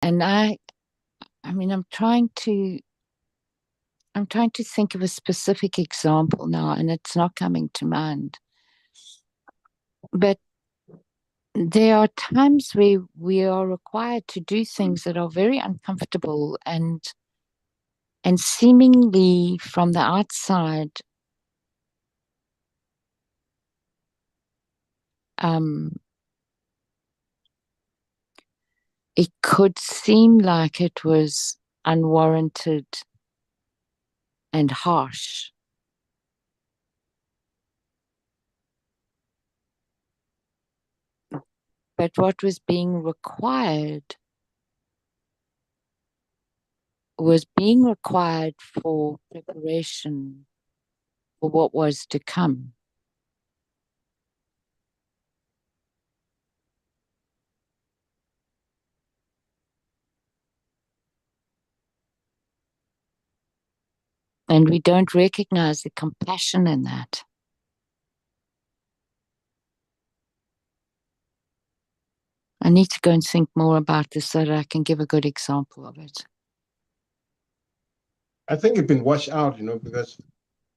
And I mean, I'm trying to think of a specific example now, and it's not coming to mind. But there are times where we are required to do things that are very uncomfortable and seemingly from the outside, um, it could seem like it was unwarranted and harsh. But what was being required was being required for preparation for what was to come. And we don't recognize the compassion in that. I need to go and think more about this so that I can give a good example of it. I think it's been washed out, because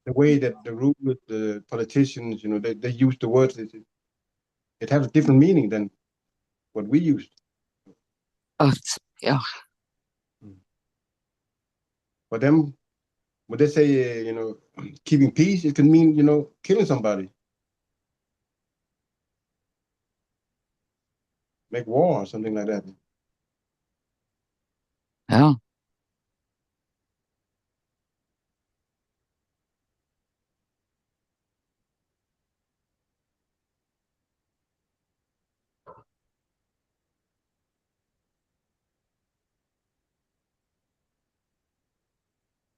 the way that the rulers, the politicians, they use the words, it has a different meaning than what we used. Oh, yeah. For them, when they say, keeping peace, it can mean, killing somebody, make war or something like that. Yeah.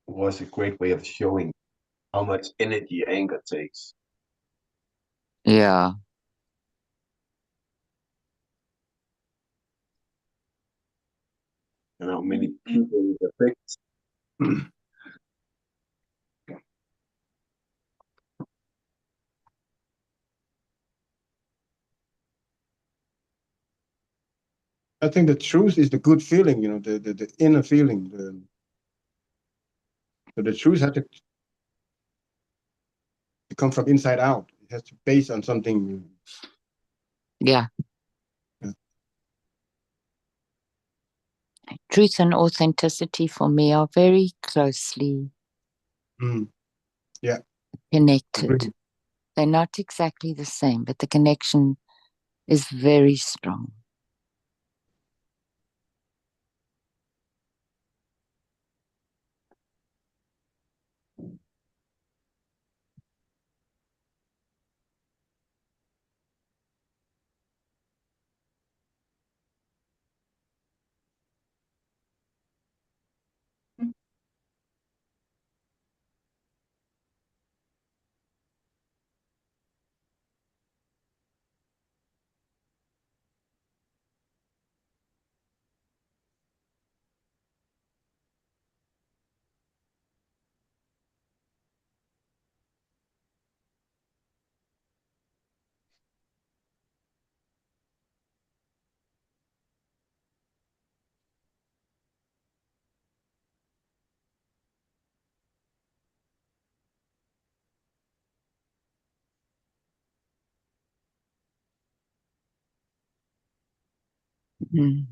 Was a great way of showing how much energy anger takes. Yeah. And how many people it affects. I think the truth is the good feeling, the inner feeling. So the truth has to come from inside out. It has to be based on something. Yeah. Yeah. Truth and authenticity for me are very closely Yeah. connected. Agreed. They're not exactly the same, but the connection is very strong. Mm.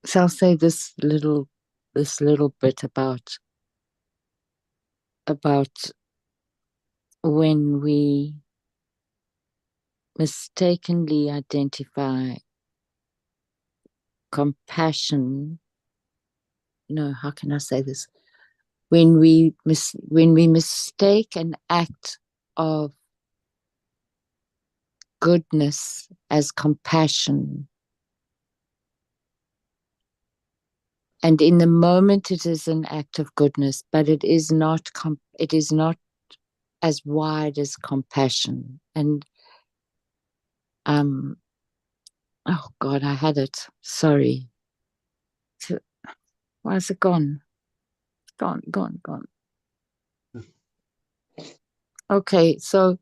So I'll say this little bit about when we mistakenly identify compassion, no, how can I say this? When we mistake an act of goodness as compassion, and in the moment it is an act of goodness, but it is not as wide as compassion. And oh God, I had it. Sorry. Where's it gone? Gone. Okay, so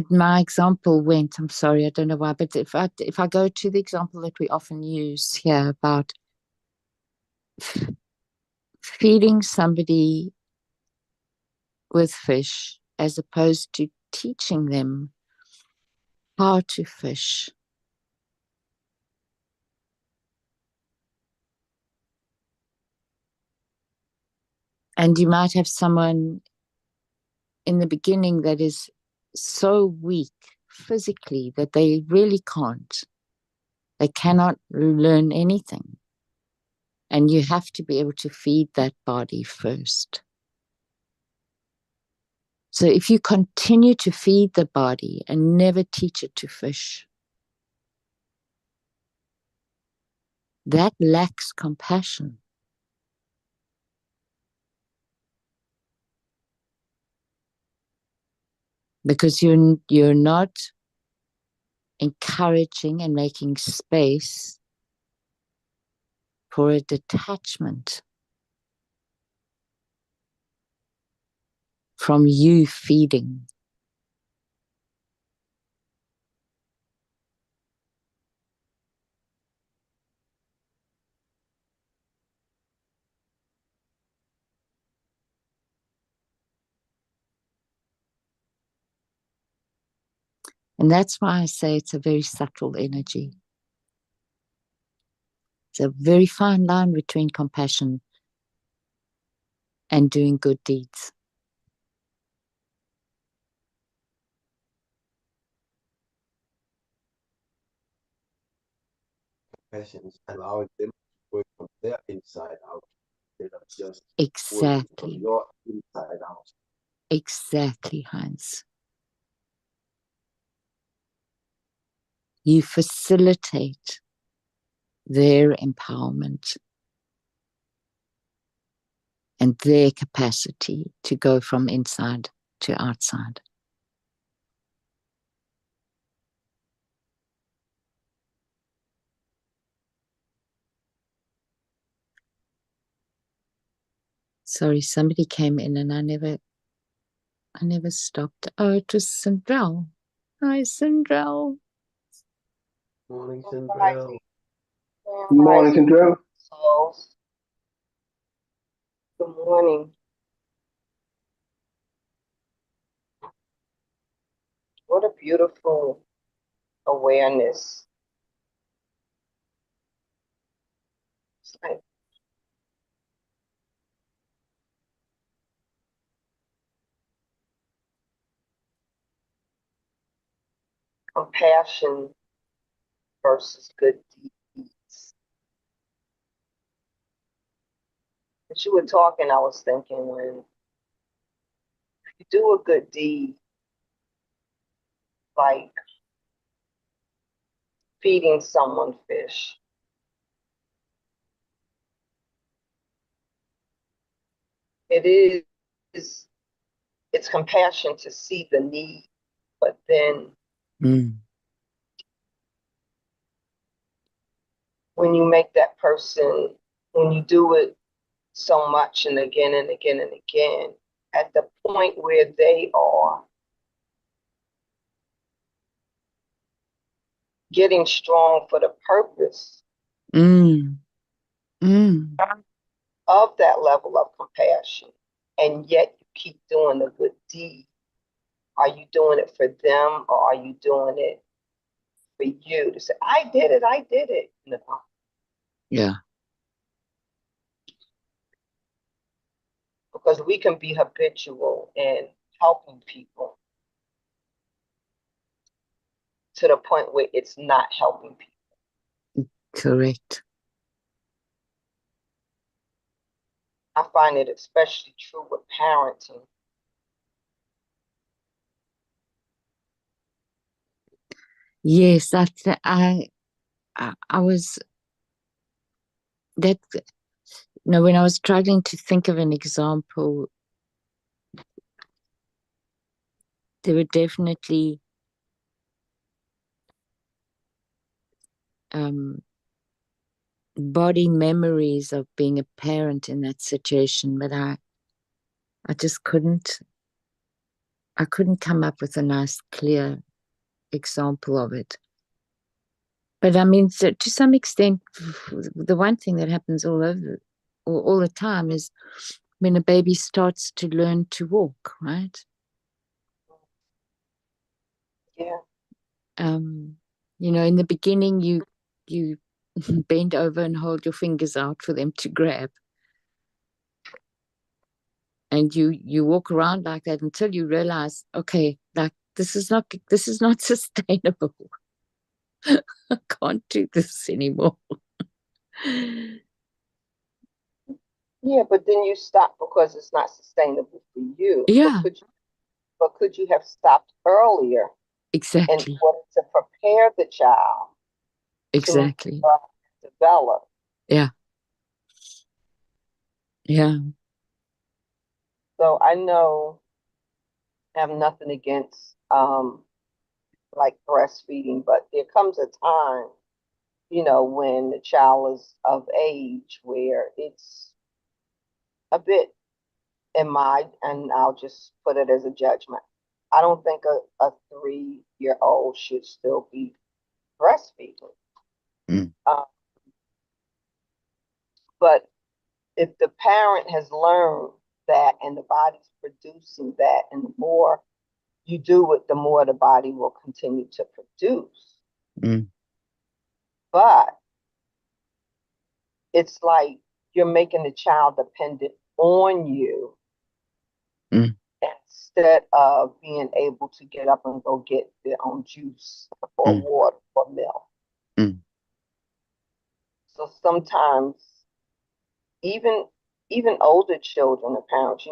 my example went, I'm sorry, I don't know why, but if I go to the example that we often use here about feeding somebody with fish as opposed to teaching them how to fish. And you might have someone in the beginning that is so weak physically that they really can't. They cannot learn anything. And you have to be able to feed that body first. So if you continue to feed the body and never teach it to fish, that lacks compassion. Because you're not encouraging and making space for a detachment from you feeding. And that's why I say it's a very subtle energy. It's a very fine line between compassion and doing good deeds. Compassion is allowing them to work from their inside out instead of just working from Exactly. your inside out. Exactly, Heinz. You facilitate their empowerment and their capacity to go from inside to outside. Sorry, somebody came in and I never stopped. Oh, it was Sindrell. Hi, Sindrell. Morning, Sindrell. Morning, Sindrell. Good morning. What a beautiful awareness. It's like compassion versus good deeds. As you were talking, I was thinking when you do a good deed, like feeding someone fish, it's compassion to see the need, but then when you make that person, when you do it so much and again and again and again, at the point where they are getting strong for the purpose of that level of compassion, and yet you keep doing the good deed. Are you doing it for them, or are you doing it for you to say, I did it? No. Yeah. Because we can be habitual in helping people, to the point where it's not helping people. Correct. I find it especially true with parenting. Yes, I was that, when I was struggling to think of an example, there were definitely body memories of being a parent in that situation, but I just couldn't come up with a nice, clear example of it. But I mean, so to some extent, the one thing that happens all the time is when a baby starts to learn to walk, right? Yeah. In the beginning, you bend over and hold your fingers out for them to grab, and you walk around like that until you realize, okay, like this is not sustainable. I can't do this anymore. Yeah, but then you stop because it's not sustainable for you. Yeah, But could you have stopped earlier in exactly, order to prepare the child exactly. to develop? Yeah, yeah. So I know I have nothing against like breastfeeding, but there comes a time, when the child is of age where it's a bit and I'll just put it as a judgment. I don't think a 3-year-old should still be breastfeeding. Mm. But if the parent has learned that and the body's producing that, and the more you do it, the more the body will continue to produce. Mm. But it's like you're making the child dependent on you Mm. instead of being able to get up and go get their own juice or water or milk. Mm. So sometimes even older children, the parents,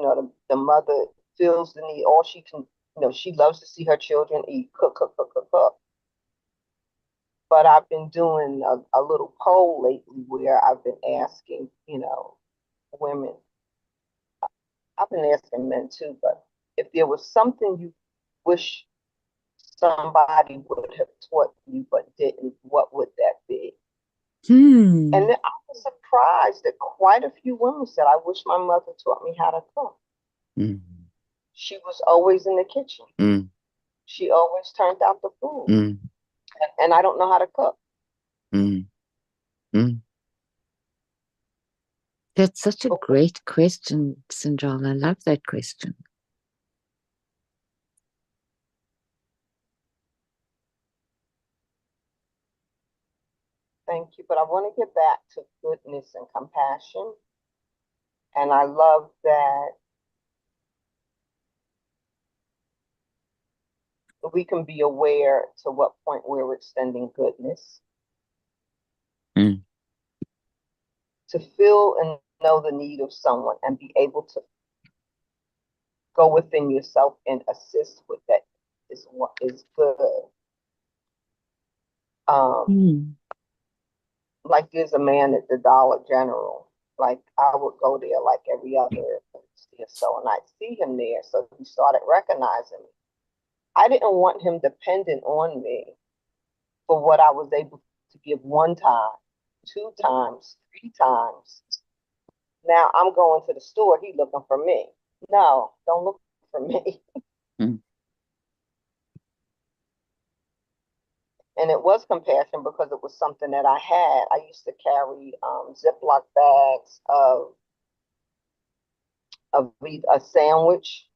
the mother feels the need, all she can, she loves to see her children eat, cook, cook, cook, cook, cook. But I've been doing a little poll lately where I've been asking, women, I've been asking men too, but if there was something you wish somebody would have taught you but didn't, what would that be? And then I was surprised that quite a few women said, I wish my mother taught me how to cook. Mm. She was always in the kitchen. Mm. She always turned out the food. Mm. And I don't know how to cook. Mm. Mm. That's such a great question, Sinjal. I love that question. Thank you. But I want to get back to goodness and compassion. And I love that we can be aware to what point we're extending goodness. Mm. To feel and know the need of someone and be able to go within yourself and assist with that is what is good. Like there's a man at the Dollar General. Like I would go there like every other or so, and I'd see him there. So he started recognizing me. I didn't want him dependent on me for what I was able to give one time, 2 times, 3 times. Now I'm going to the store, he looking for me. No, don't look for me. Mm. And it was compassion because it was something that I had. I used to carry Ziploc bags of a sandwich,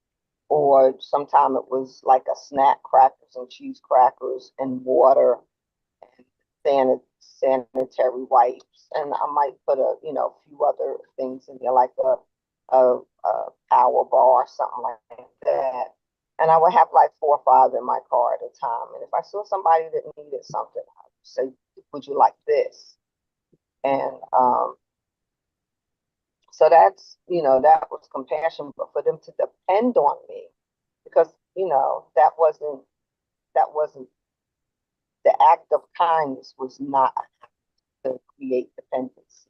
or sometime it was like a snack, crackers and cheese crackers and water and sanitary wipes. And I might put a few other things in there, like a power bar or something like that. And I would have like 4 or 5 in my car at a time. And if I saw somebody that needed something, I would say, would you like this? And so that's, that was compassion. But for them to depend on me, because, that wasn't the act of kindness was not to create dependency.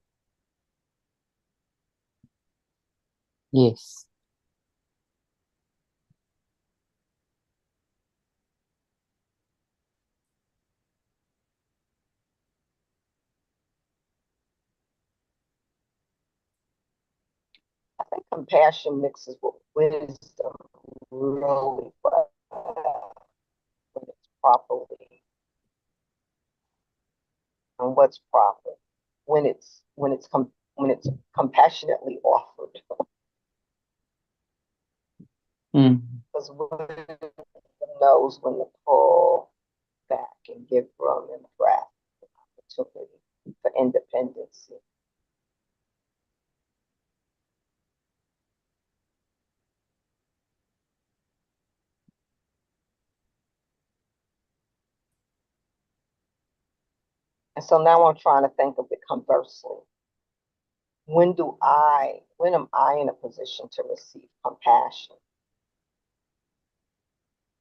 Yes. I think compassion mixes with wisdom really well when it's properly and what's proper when it's compassionately offered. Mm. Because wisdom knows when to pull back and give room and breath and opportunity for independence. And so now I'm trying to think of it conversely. When am I in a position to receive compassion?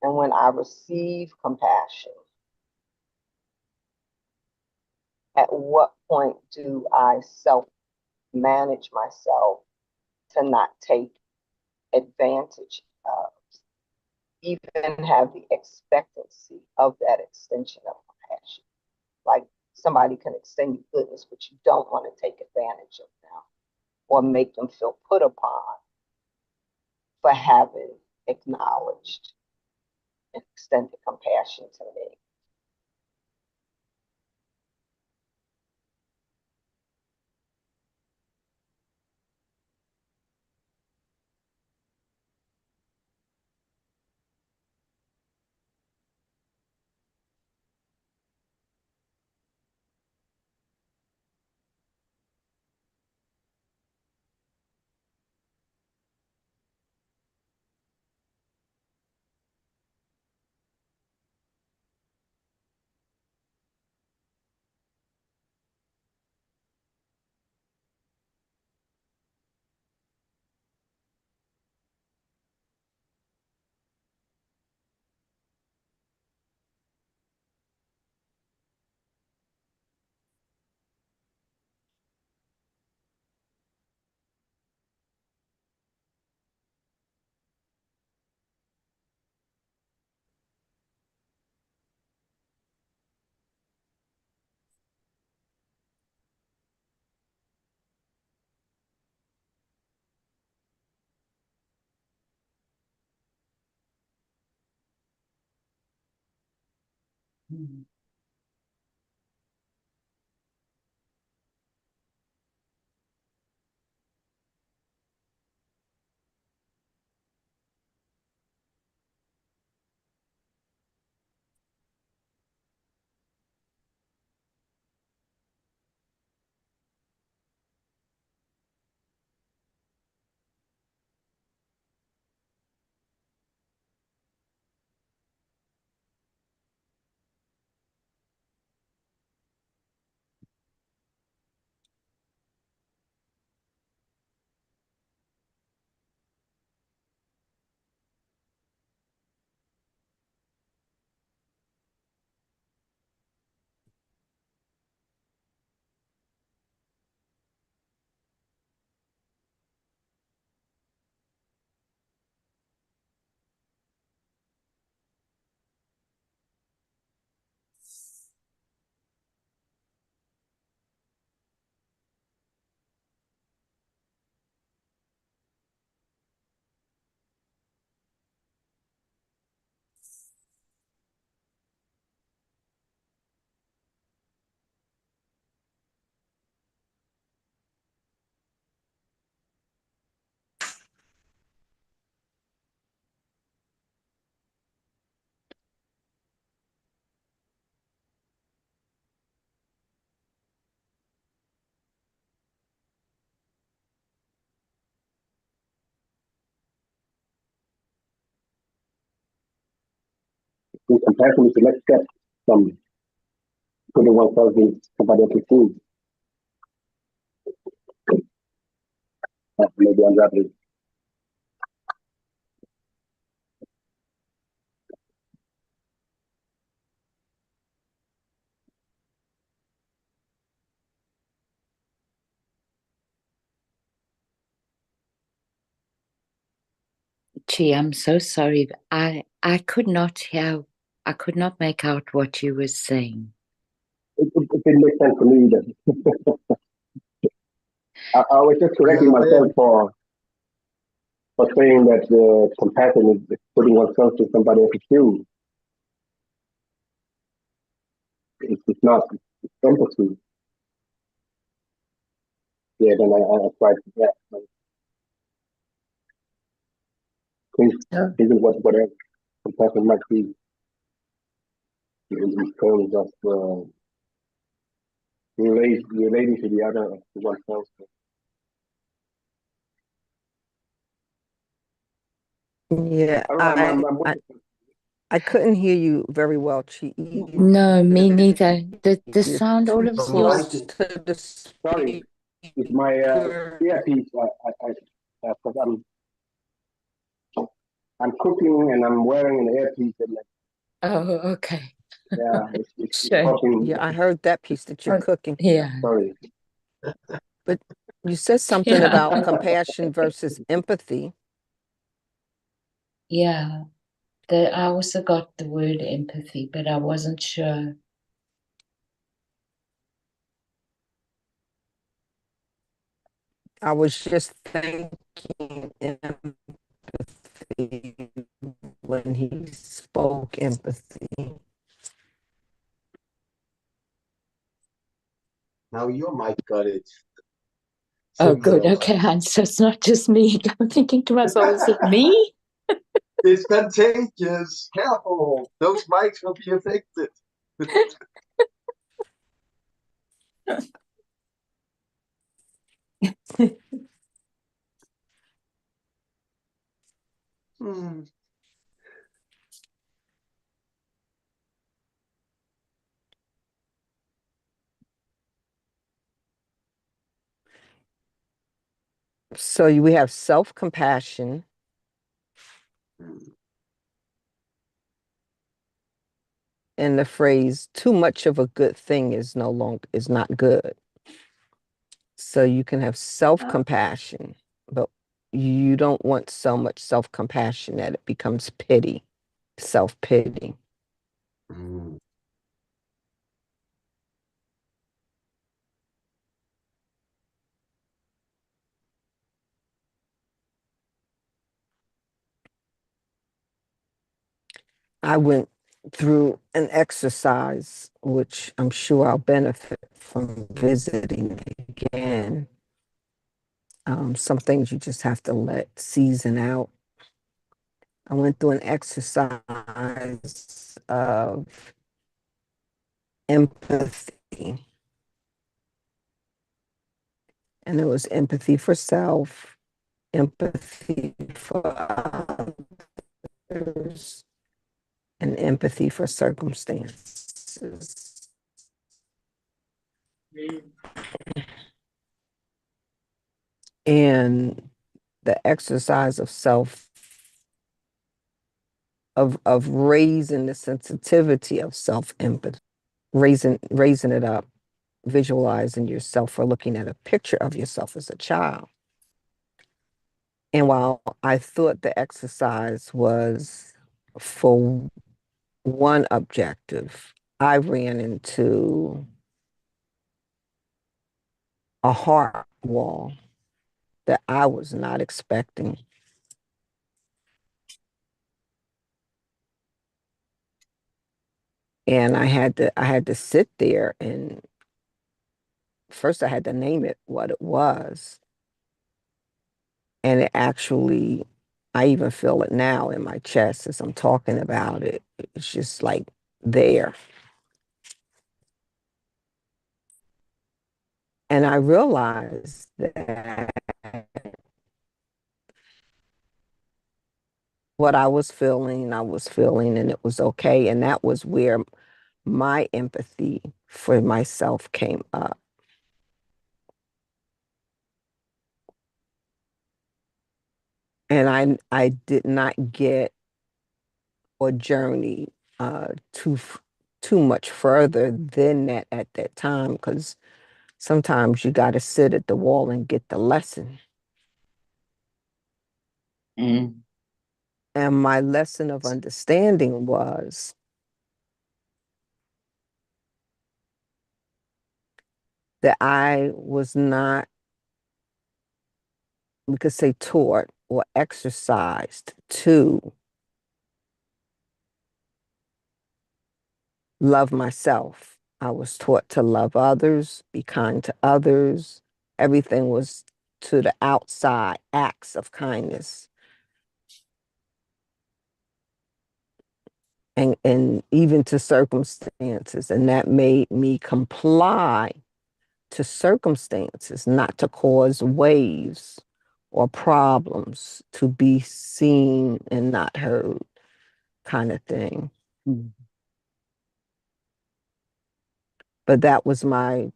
And when I receive compassion, at what point do I self manage myself to not take advantage of, even have the expectancy of that extension of compassion? Like somebody can extend you goodness, but you don't want to take advantage of them or make them feel put upon for having acknowledged and extended compassion to me. And compassion is the next step from putting oneself in somebody else's shoes. Maybe I'm rapid. Gee, I'm so sorry. I could not hear. I could not make out what you were saying. It didn't make sense to me either. I was just correcting myself for saying that compassion is putting oneself in somebody else's shoes. It's not empathy. Yeah, then I tried to, yeah. Please, Oh. this is whatever compassion might be in terms of relating to the other, to oneself. Yeah, I don't know, I couldn't hear you very well, Chi. No, me neither. The sound all of Close yours. to the sorry, it's my earpiece. Because I'm cooking and I'm wearing an earpiece. And Oh, okay. yeah, it's Sure. causing. Yeah, I heard that piece that you're cooking. Yeah. Sorry. But you said something Yeah. about compassion versus empathy. Yeah. I also got the word empathy, but I wasn't sure. I was just thinking empathy when he spoke empathy. Now your mic got it. Oh, Somebody good. else. Okay, Hans. So it's not just me. I'm thinking to myself, is it me? It's contagious. Careful. Those mics will be affected. Hmm. So we have self-compassion. And the phrase "too much of a good thing is not good." So you can have self-compassion, but you don't want so much self-compassion that it becomes pity, self-pity. Mm. I went through an exercise, which I'm sure I'll benefit from visiting again. Some things you just have to let season out. I went through an exercise of empathy. And it was empathy for self, empathy for others, and empathy for circumstances. And the exercise of self, of raising the sensitivity of self-empathy, raising it up, visualizing yourself or looking at a picture of yourself as a child. And while I thought the exercise was for one objective, I ran into a heart wall that I was not expecting. And I had to sit there, and first I had to name it what it was. And it actually, I even feel it now in my chest as I'm talking about it. It's just like there. And I realized that what I was feeling, and it was okay. And that was where my empathy for myself came up. And I did not get or journey too much further than that at that time, because sometimes you got to sit at the wall and get the lesson. Mm. And my lesson of understanding was that I was not, we could say, taught or exercised to love myself. I was taught to love others, be kind to others. Everything was to the outside acts of kindness. And even to circumstances. And that made me comply to circumstances, not to cause waves or problems, to be seen and not heard, kind of thing. Mm. But that was my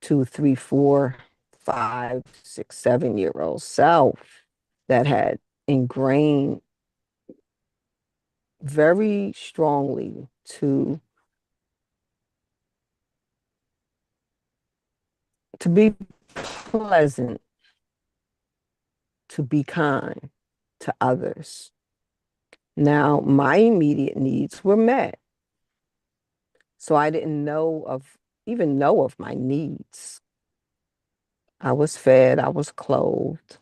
2, 3, 4, 5, 6, 7-year-old self that had ingrained very strongly to be pleasant, to be kind to others. Now, my immediate needs were met. So I didn't even know of my needs. I was fed, I was clothed.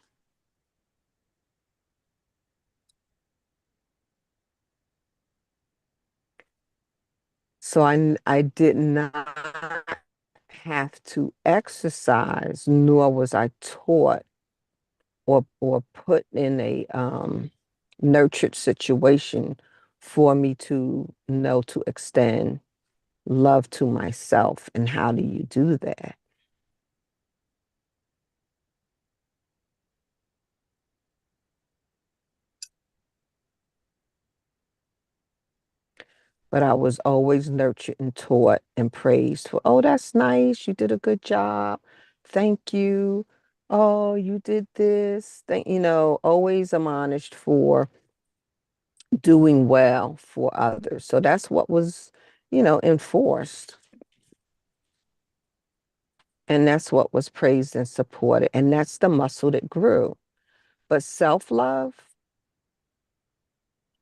So I did not have to exercise, nor was I taught or put in a nurtured situation for me to know to extend love to myself. And how do you do that? But I was always nurtured and taught and praised for, oh, that's nice. You did a good job. Thank you. Oh, you did this. Always admonished for doing well for others. So that's what was, enforced. And that's what was praised and supported. And that's the muscle that grew. But self-love,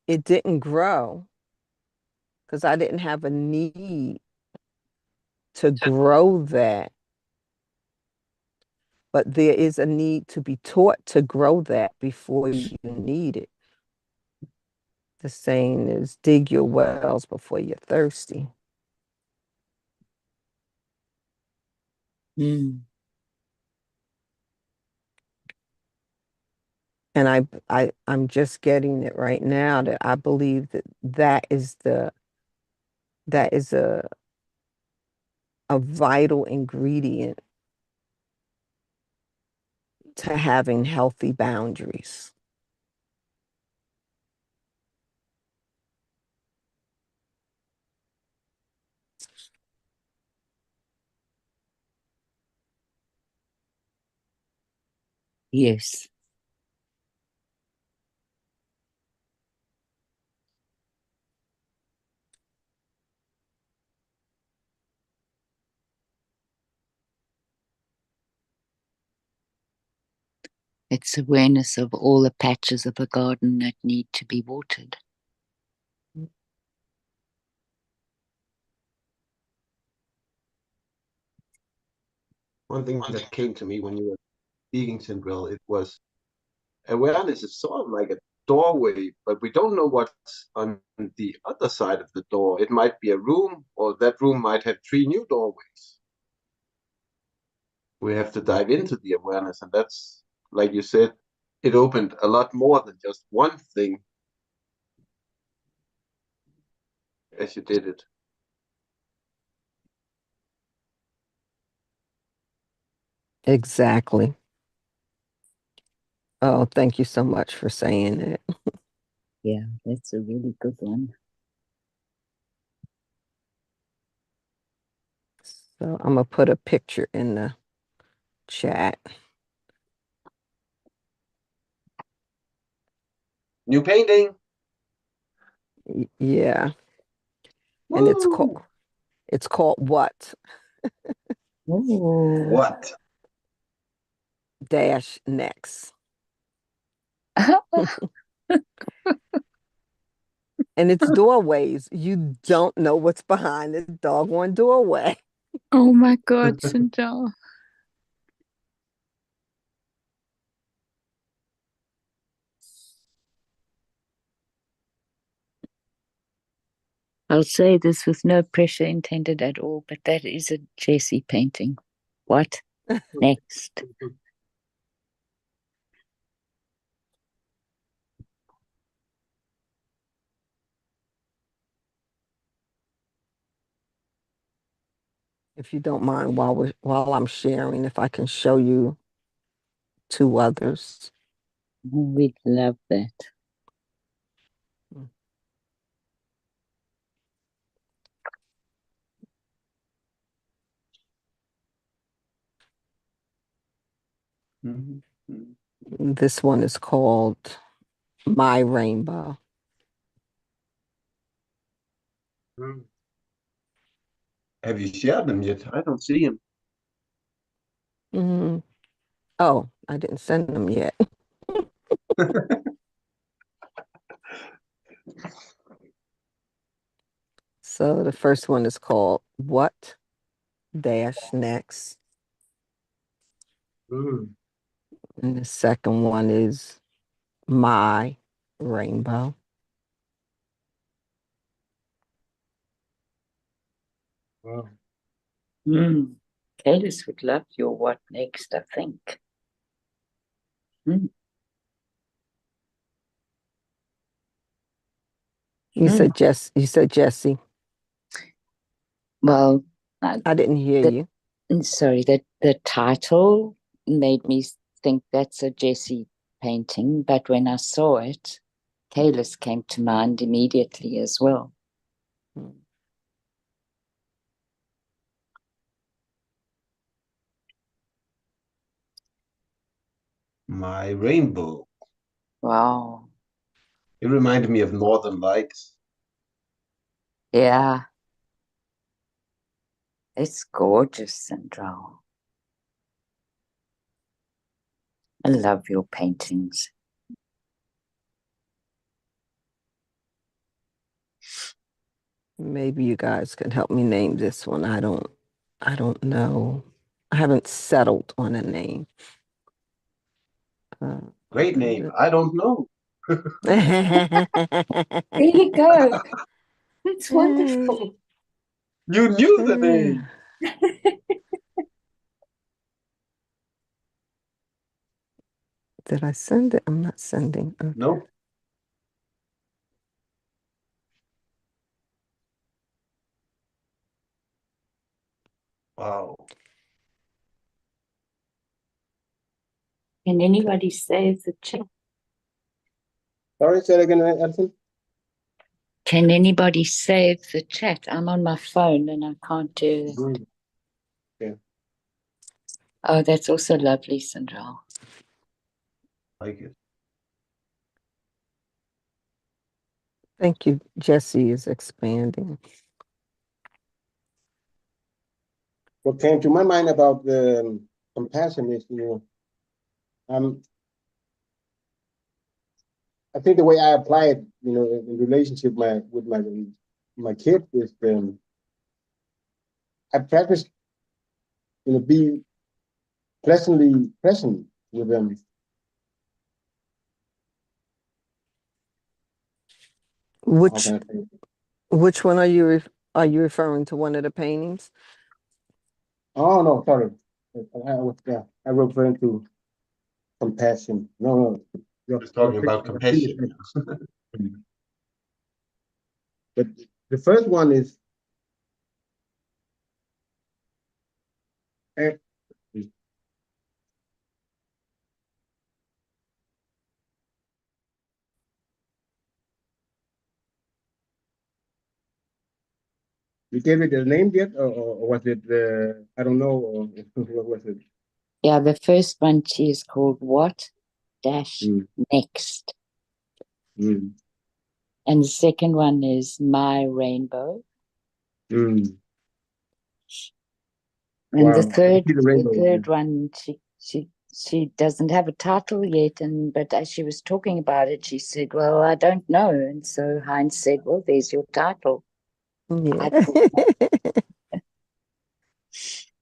it didn't grow because I didn't have a need to grow that. But there is a need to be taught to grow that before you need it. The saying is, dig your wells before you're thirsty. Mm. And I'm just getting it right now that I believe that is a vital ingredient to having healthy boundaries. Yes. It's awareness of all the patches of a garden that need to be watered. One thing that came to me when you were speaking, Sindril, it was awareness is sort of like a doorway, but we don't know what's on the other side of the door. It might be a room, or that room might have 3 new doorways. We have to dive into the awareness, and that's, like you said, it opened a lot more than just one thing as you did it. Exactly. Oh, thank you so much for saying it. Yeah, that's a really good one. So I'm gonna put a picture in the chat. New painting. Yeah, and Woo! it's called what? Ooh. What? Dash next. And it's doorways. You don't know what's behind the doggone doorway. Oh my God, Sindel. I'll say this with no pressure intended at all, but that is a Jessie painting. What next? If you don't mind, while I'm sharing, if I can show you two others. We'd love that. This one is called My Rainbow. Have you shared them yet? I don't see him. Oh, I didn't send them yet. So the first one is called What Dash Next. And the second one is My Rainbow. Wow. Kaylis would love your what next, I think. You said Jesse. Well, I didn't hear you. Sorry, the title made me think that's a Jessie painting, but when I saw it, Kaylis came to mind immediately as well. My Rainbow. Wow. It reminded me of Northern Lights. Yeah. It's gorgeous, Sandra. I love your paintings. Maybe you guys can help me name this one. I don't know. I haven't settled on a name. Great name. I don't know. There you go. That's wonderful. You knew the name. Did I send it? I'm not sending. Okay. Nope. Wow. Can anybody save the chat? Sorry, say it again, Alison. Can anybody save the chat? I'm on my phone and I can't do that. Yeah. Oh, that's also lovely, Sandra. Like it. Thank you. Jesse is expanding. What came to my mind about the compassion is, I think the way I apply it, in relationship with my kids is I practice, be pleasantly present with them. Which one are you referring to? One of the paintings? Oh no, sorry. I referring to compassion. No. Just talking about compassion. But the first one is You gave it a name yet, or was it? I don't know. Or what was it? Yeah, the first one she is called What Dash Mm. Next. Mm. And the second one is My Rainbow. Mm. And Wow. the third See the rainbow, yeah. one, she doesn't have a title yet. But as she was talking about it, she said, "Well, I don't know." And so Heinz said, "Well, there's your title." Yeah. I thought,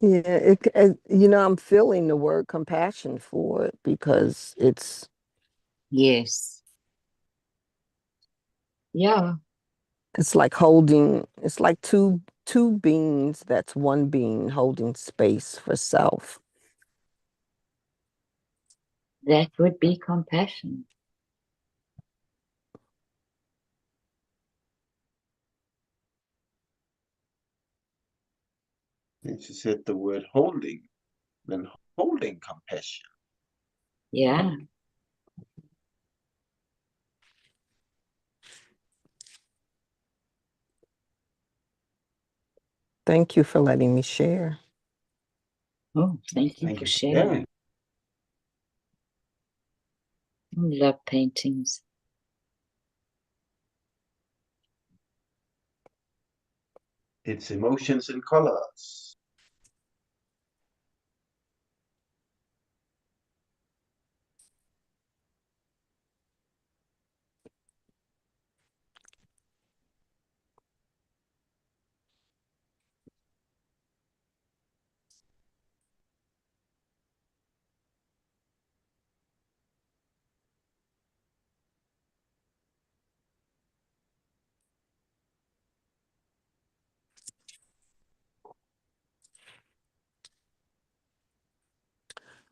Yeah, I'm feeling the word compassion for it because yes, yeah, it's like two beings, that's one being holding space for self. that would be compassion. And she said the word holding, then holding compassion. Yeah. Thank you for letting me share. Oh, thank you Thank for you for sharing. sharing. I love paintings. It's emotions and colors.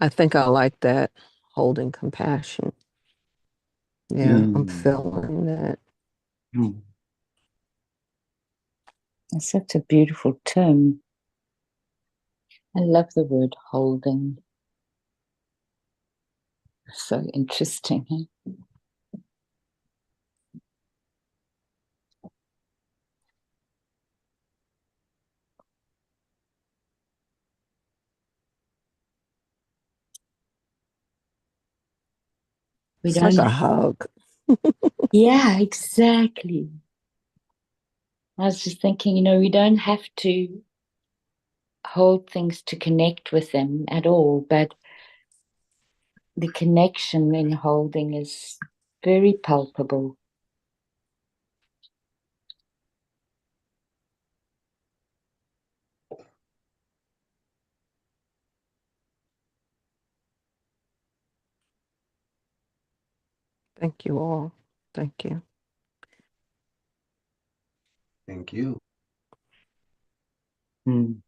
I think I like that, holding compassion. Yeah, I'm feeling that. Mm. It's such a beautiful term. I love the word holding. So interesting. Eh? We It's don't. like a hug. Yeah, exactly. I was just thinking, we don't have to hold things to connect with them at all, but the connection in holding is very palpable. Thank you all. Thank you. Thank you. Mm.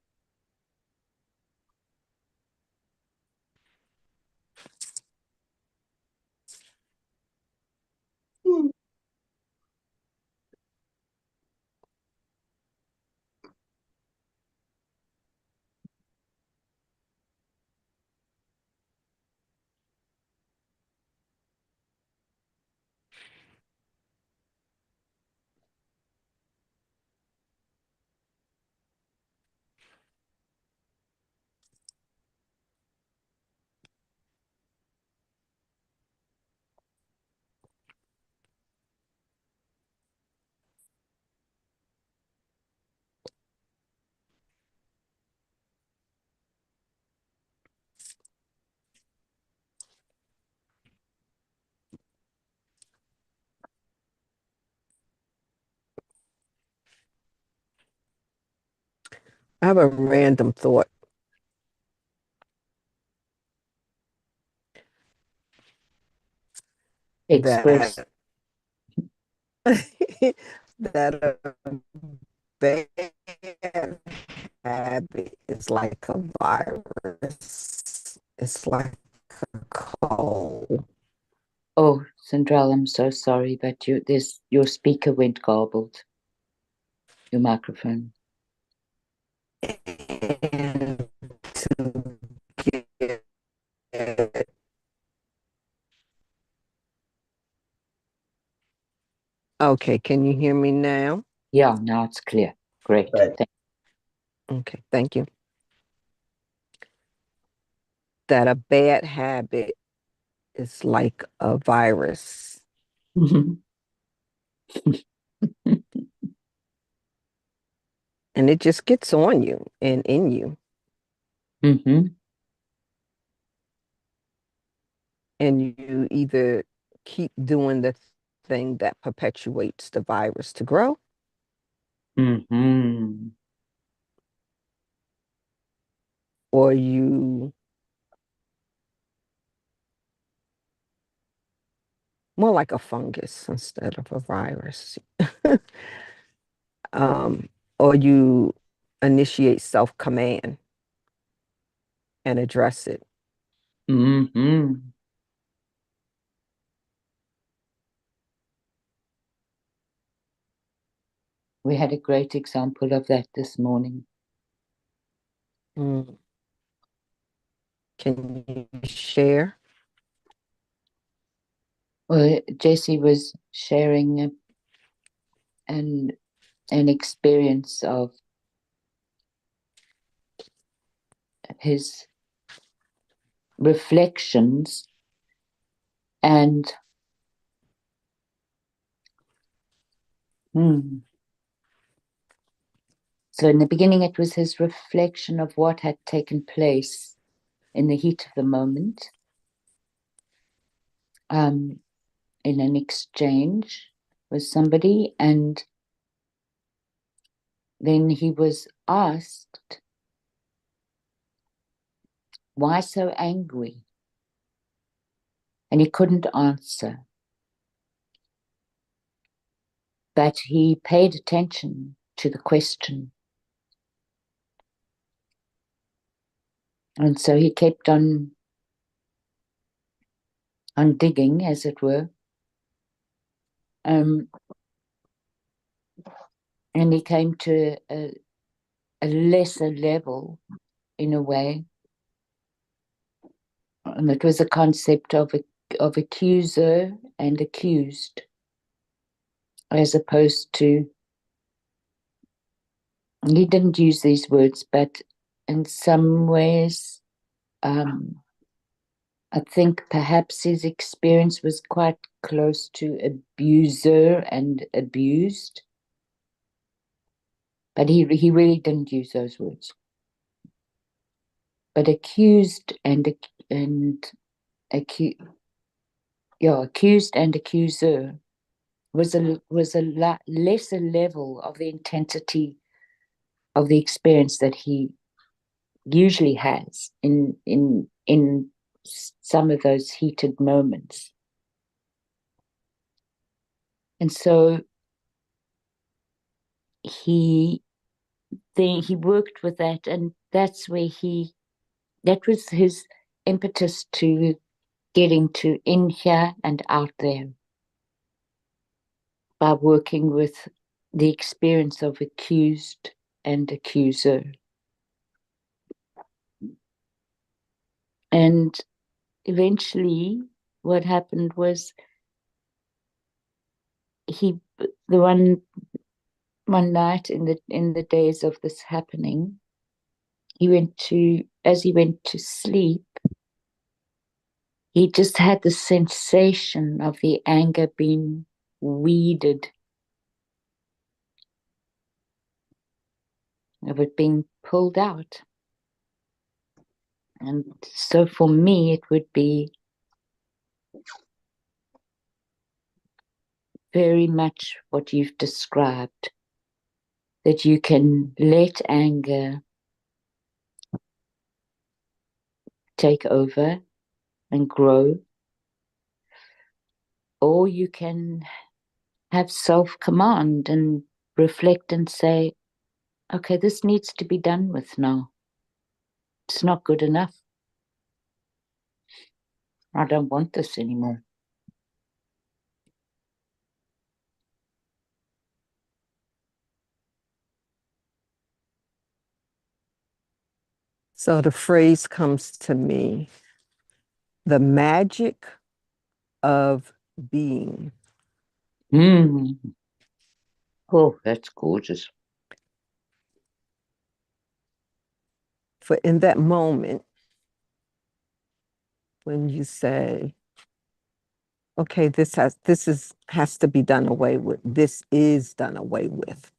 I have a random thought. Express. That a bad habit is like a virus. It's like a cold. Oh, Central, I'm so sorry, but your speaker went garbled. Your microphone. And to get Okay, can you hear me now? Yeah, now it's clear. Great. Right. Okay, thank you. That a bad habit is like a virus. And it just gets on you and in you. Mm-hmm. And you either keep doing the thing that perpetuates the virus to grow, Mm-hmm. or you more like a fungus instead of a virus. Or you initiate self-command and address it. Mm-hmm. We had a great example of that this morning. Mm. Can you share? Well, Jesse was sharing an experience of his reflections, and so in the beginning it was his reflection of what had taken place in the heat of the moment, in an exchange with somebody, and then he was asked, why so angry? And he couldn't answer. But he paid attention to the question. And so he kept on digging, as it were. And he came to a lesser level, in a way. And it was a concept of accuser and accused, as opposed to, he didn't use these words, but in some ways, I think perhaps his experience was quite close to abuser and abused, but he really didn't use those words. But accused and accused and accuser was a lesser level of the intensity of the experience that he usually has in some of those heated moments. And so he worked with that, and that's where that was his impetus to getting to in here and out there, by working with the experience of accused and accuser. And eventually what happened was the one night in the days of this happening, as he went to sleep, he just had the sensation of the anger being weeded, of it being pulled out. And so for me, it would be very much what you've described, that you can let anger take over and grow, or you can have self-command and reflect and say, okay, this needs to be done with now. It's not good enough. I don't want this anymore. So the phrase comes to me, the magic of being. Oh, that's gorgeous. for in that moment when you say, okay, has to be done away with. This is done away with.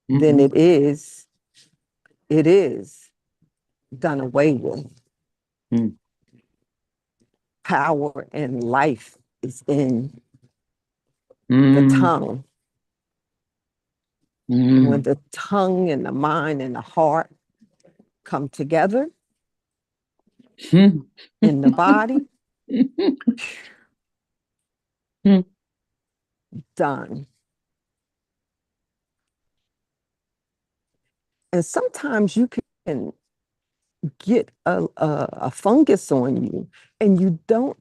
Then Mhm. it is done away with. Mm. Power and life is in the Mm. tongue. Mm. When the tongue and the mind and the heart come together Mm. in the body, done. And sometimes you can get a fungus on you and you don't,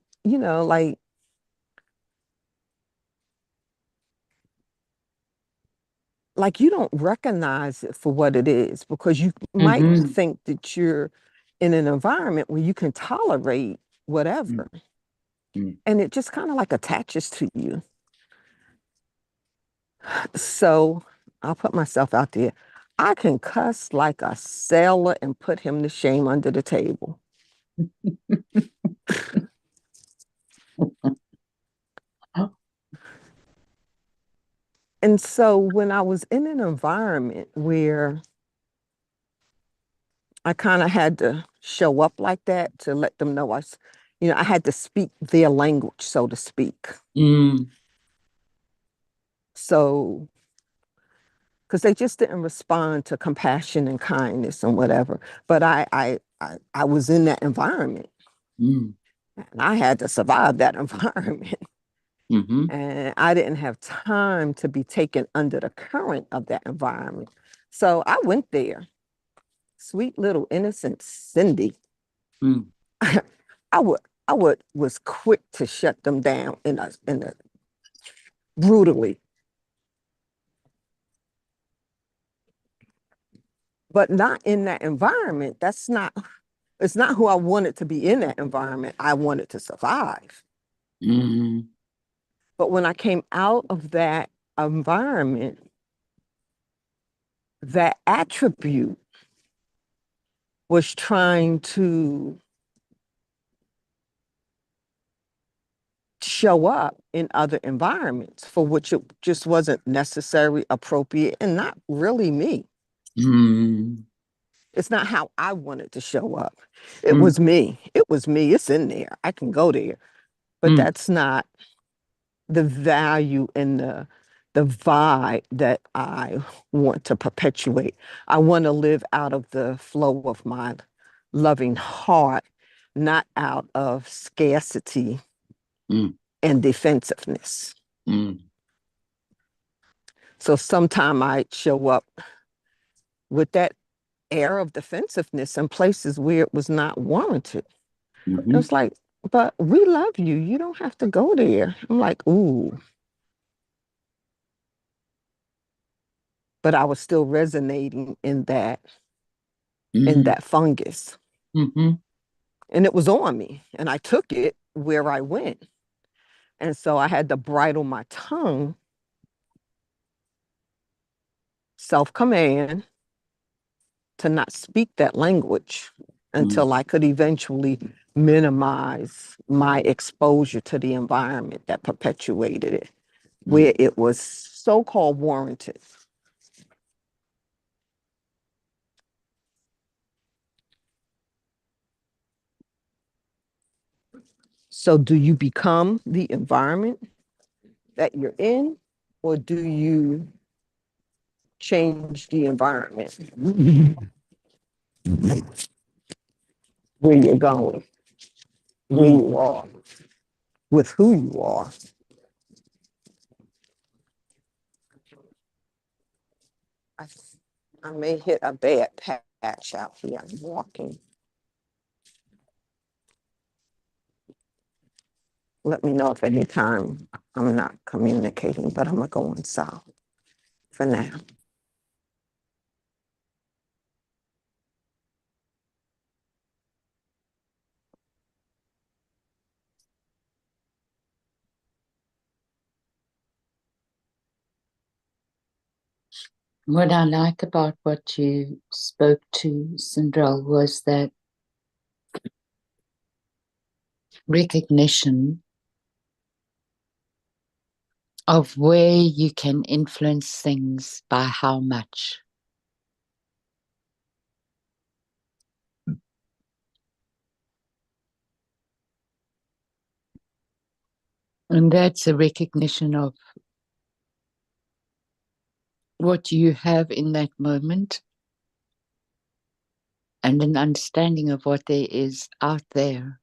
like you don't recognize it for what it is because you might Mhm. think that you're in an environment where you can tolerate whatever. Mm. And it just kind of like attaches to you. So I'll put myself out there. I can cuss like a sailor and put him to shame under the table. And so when I was in an environment where I kind of had to show up like that to let them know I had to speak their language, so to speak. Mm. So, because they just didn't respond to compassion and kindness and whatever. But I was in that environment Mm. and I had to survive that environment. Mhm. And I didn't have time to be taken under the current of that environment. So I went there. Sweet little innocent Cindy. Mm. I was quick to shut them down in a brutally. But not in that environment. It's not who I wanted to be in that environment. I wanted to survive. Mhm. But when I came out of that environment, that attribute was trying to show up in other environments for which it just wasn't necessary, appropriate, and not really me. Mm. It's not how I wanted to show up. It Mm. was me. It was me. It's in there. I can go there. But Mm. that's not the value and the vibe that I want to perpetuate. I want to live out of the flow of my loving heart, not out of scarcity Mm. and defensiveness. Mm. So sometime I show up with that air of defensiveness in places where it was not warranted. It Mhm. was like, but we love you. You don't have to go there. I'm like, ooh. But I was still resonating in Mm. that fungus. Mhm. And it was on me. And I took it where I went. And so I had to bridle my tongue, self-command, to not speak that language until I could eventually minimize my exposure to the environment that perpetuated it, where it was so-called warranted. So do you become the environment that you're in, or do you change the environment where you're going, where you are, with who you are? I, I may hit a bad patch out here. I'm walking. Let me know if any time I'm not communicating, but I'm gonna go inside for now. What I like about what you spoke to, Sindrel, was that recognition of where you can influence things by how much. And that's a recognition of what you have in that moment and an understanding of what there is out there.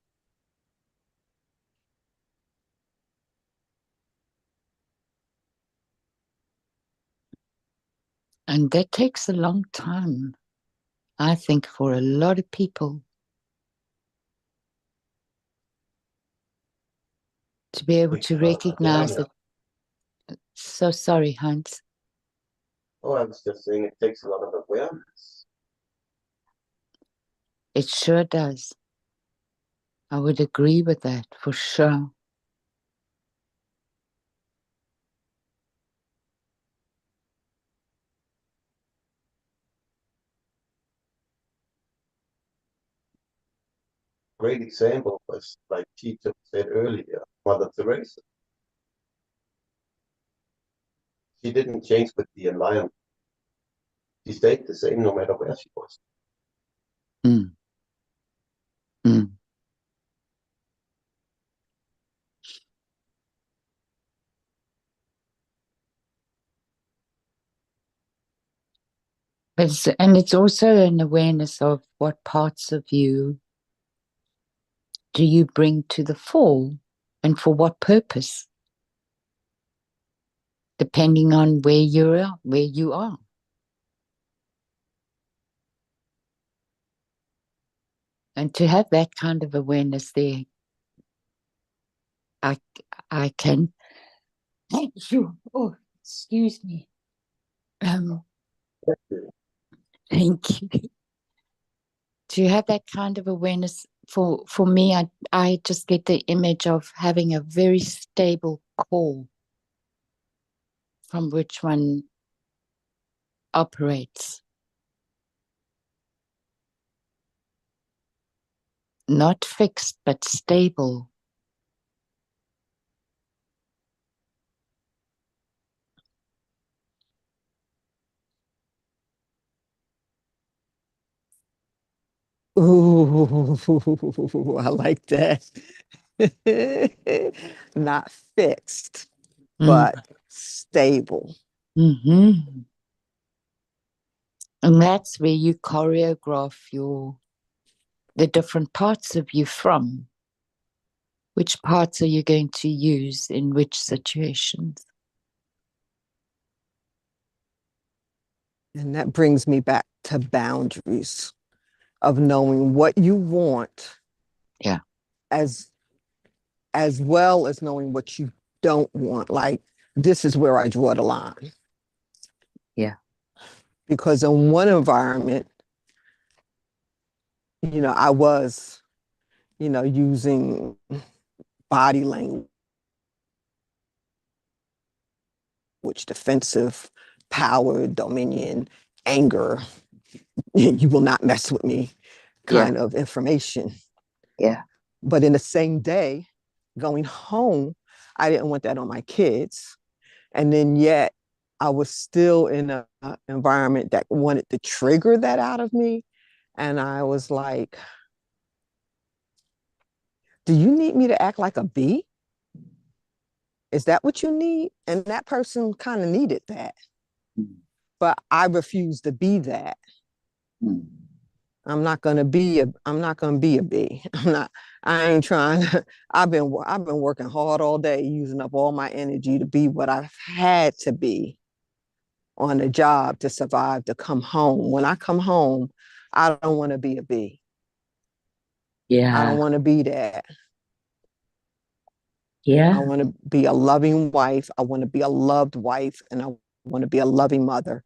And that takes a long time, I think, for a lot of people to be able to recognize that. So sorry, Hans. Oh, I was just saying it takes a lot of awareness. It sure does. I would agree with that for sure. Great example was, like Tito said earlier, Mother Teresa. She didn't change with the environment. She stayed the same no matter where she was. Mm. Mm. And it's also an awareness of what parts of you do you bring to the fore and for what purpose, depending on where you are. And to have that kind of awareness there, I can. Thank you. Oh, excuse me. Thank you. To have that kind of awareness for me, I just get the image of having a very stable core from which one operates. Not fixed, but stable. Ooh, I like that. Not fixed, but stable. Mm-hmm. And that's where you choreograph the different parts of you from. Which parts are you going to use in which situations? And that brings me back to boundaries of knowing what you want. Yeah. As well as knowing what you don't want. Like, this is where I draw the line. Yeah. Because in one environment, I was, using body language, defensive, power, dominion, anger, you will not mess with me kind of information. Yeah. But in the same day, going home, I didn't want that on my kids. And then yet I was still in an environment that wanted to trigger that out of me. And I was like, do you need me to act like a bee? Is that what you need? And that person kind of needed that. But I refused to be that. I'm not gonna be a bee. I ain't trying to, I've been working hard all day, using up all my energy to be what I've had to be on a job to survive, to come home. When I come home, I don't want to be a bee. Yeah. I don't want to be that. Yeah. I want to be a loving wife. I want to be a loved wife, and I want to be a loving mother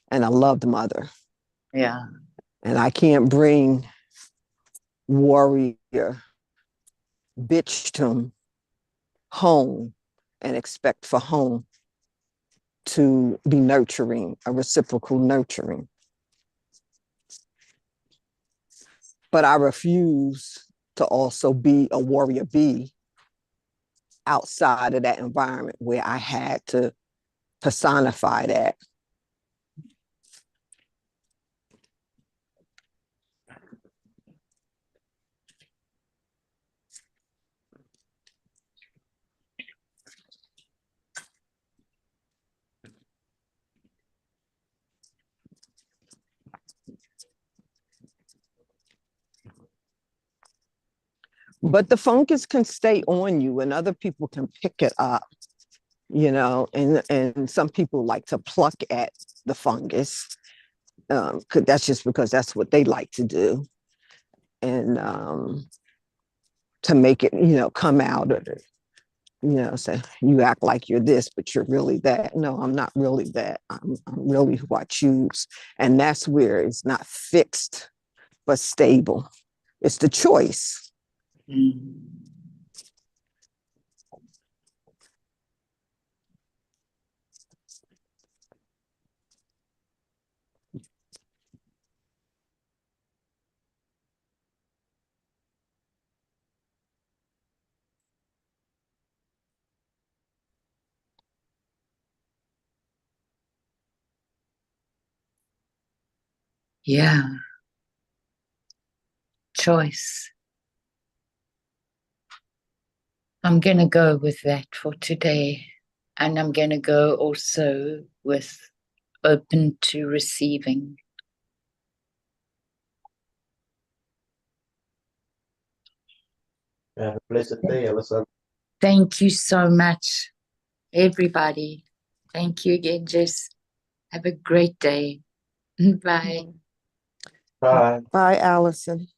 and a loved mother. Yeah. And I can't bring warrior bitchdom home and expect for home to be nurturing, a reciprocal nurturing. But I refuse to also be a warrior bee outside of that environment where I had to personify that. But the fungus can stay on you and other people can pick it up, you know, and some people like to pluck at the fungus. That's just because that's what they like to do. And to make it, you know, come out of it, you know, say, you act like you're this, but you're really that. No, I'm not really that. I'm really who I choose. And that's where it's not fixed, but stable. It's the choice. Yeah. Choice. I'm going to go with that for today. And I'm going to go also with open to receiving. Have a blessed day, Alison. Thank you so much, everybody. Thank you again, Jess. Have a great day. Bye. Bye. Bye, Allison.